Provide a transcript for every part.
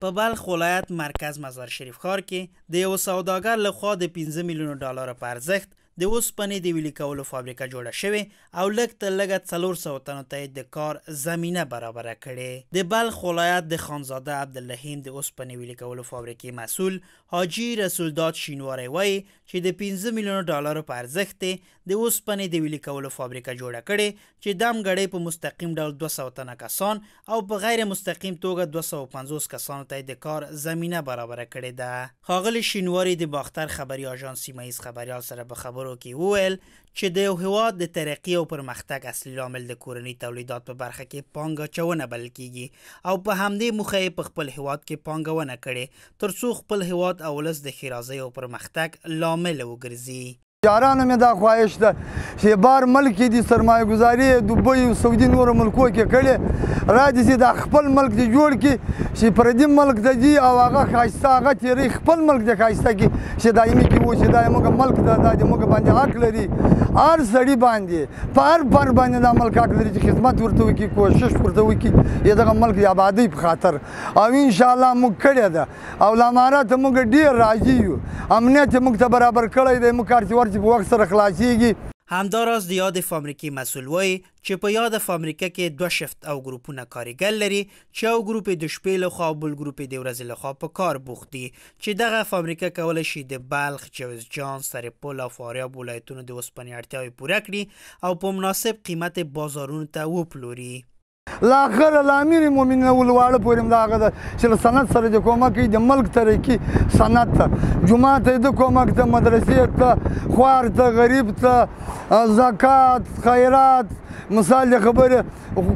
په بلخ ولایت مرکز مزار شریف ښار کې د یو سوداګر لخوا د 15 میلیونو ډالر په ارزښت د اوسپنې د ویلې کولو فابریکه جوړه شوې او لږ تر لږه 400 تنو ته د کار زمینه برابره کړې. د بلخ ولایت د خانزاده عبدالرحیم د اوسپنې ویلې کولو فابریکې مسئول حاجی رسولداد شینواری وایي چې د 15 میلیونو ډالر په ارزښت د اوسپنې د ویلې کولو فابریکه جوړه کړې چې دم غړې په مستقیم ډول 200 تنه کسان او په غیر مستقیم توګه 250 کسانو ته د کار زمینه برابره کړې ده. ښاغلي شینواری د باختر خبري آژانس سیمه‌ایز خبریال سره په خبرو کې وویل چې د یو هیواد د ترقی او پرمختګ اصلي لامل د کورني تولیدات په برخه کې پانګه اچونه بلل کیږي او په همدې موخه یې په خپل هیواد کې پانګونه کړې ترڅو خپل هیواد او ولس د ښېرازۍ او پرمختګ لامل وګرځي. یارانو مې دا خواهش ده چې بار ملک دی سرمایه گذاری دوبۍ او سعودي نورو ملکو کې کړي را دي چې دا خپل ملک دی جوړ کړي چې پردي ملک ته ځي او هغه ښایسته هغه تېري خپل ملک دی ښایسته کړي چې دایمي کې و چې دا زموږ ملک ده دا د موږ باندې حق لري هر سړي باندې په هر پر باندې دا ملک حق لري چې خدمت ورته وکړي کوشش ورته وکړي د دغه ملک د آبادۍ په خاطر او انشاءالله موږ کړې ده او له امارات موږ ډېر راضي یو امنیت یې موږ ته برابر کړی دی موږ کار چې ورځي په وخت سره خلاصیږي. همداراز د یاد فابریکې مسئول وایي چې په یاد فابریکه کې 2 شفت او ګروپونه کارګر لري چې یو ګروپ د شپې لخوا او بل ګروپ د ورځې لخوا په کار بوخت دي چې دغه فابریکه کولی شي د بلخ، جوزجان، سرپل او فاریاب ولایتونو د اوسپنې اړتیاوې پوره کړي او په مناسب قیمت بازارونو ته وپلوري. لاخر الامیر مومنین ولواړه پورې همدغه ده چې له صنعت سره د کومک کوي د ملک ترقي صنعت ته جومات ته د کومک ته مدرسې ته خوار ته غریب ته زکات خیرات مثال د خبرې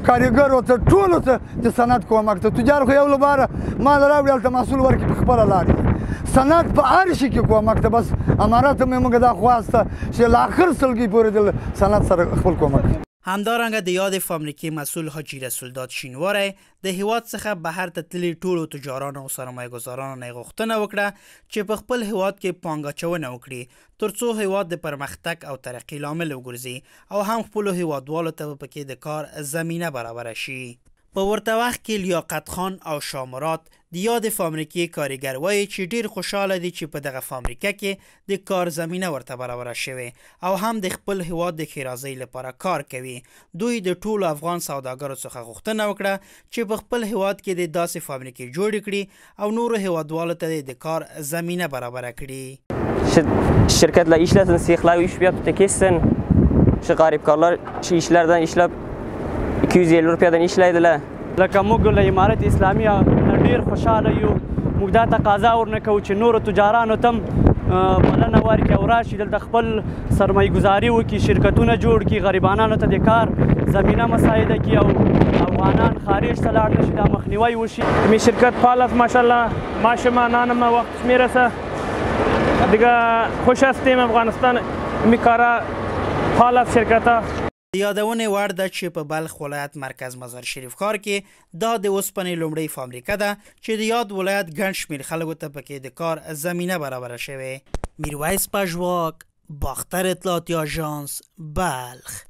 کارګرو ته ټولو ته د صنعت کومک ته تجار خو یو لپاره مال راوړي هلته محصول ورکړي په خپله لارې صنعت په هر شي کې کومک ته بس امارات مې موږ دا خواسته چې له آخر سلګۍ پورې د صنعت سره خپل کومک. همدارنګه د یاد فابریکې مسئول حاجی رسولداد شینواری د هیواد څخه بهر ته تللي ټولو تجارانو او سرمایه ګزارانو نه غوښتنه وکړه چې په خپل هیواد کې پانګه اچونه وکړي ترڅو هیواد د پرمختګ او ترقی لامل وګرځي او هم خپلو هیوادوالو ته پکې د کار زمینه برابره شي. په ورته وخت کې لیاقت خان او شامرات د یاد فابریکې کارګر وایي چې ډیر خوشحاله دي چې په دغه فابریکه کې د کار زمینه ورته برابره شوې او هم د خپل هیواد د ښېرازۍ لپاره کار کوي. دوی د ټولو افغان سوداګرو څخه غوښتنه وکړه چې په خپل هیواد کې د داسې فابریکې جوړې kړي او نورو هیوادوالو ته د کار زمینه برابره کړي. Şirketler işlesin, siyahlar iş yapıp tekesin. Şu garip karlar şu işlerden işlep 250 روپیه işleydiler. لکه موږ له امارت اسلامي ډېر خوشحاله یو موږ دا تقاضا ورنه کوو چې نورو تجارانو ته بلنه ورکړي او راشي دلته خپل سرمایه گذاري وکړي شرکتونه جوړ کړي غریبانانو ته د کار زمینه مساعده کړي او افغانان خارج ته لاړ نه شي دا مخنیوی وشي. می شرکت فعال است ماشاءالله ما شما نانم وقت میرسه دیگه خوش هستیم افغانستان می کارا فعال است شرکت. د یادونې وړ ده چې په بلخ ولایت مرکز مزار شریف ښار کې دا د اوسپنې لومړۍ فابریکه ده چې د یاد ولایت ګڼ شمېر خلکو ته پکې د کار زمینه برابره شوې. میرویس پژواک، باختر اطلاعاتی آژانس، بلخ.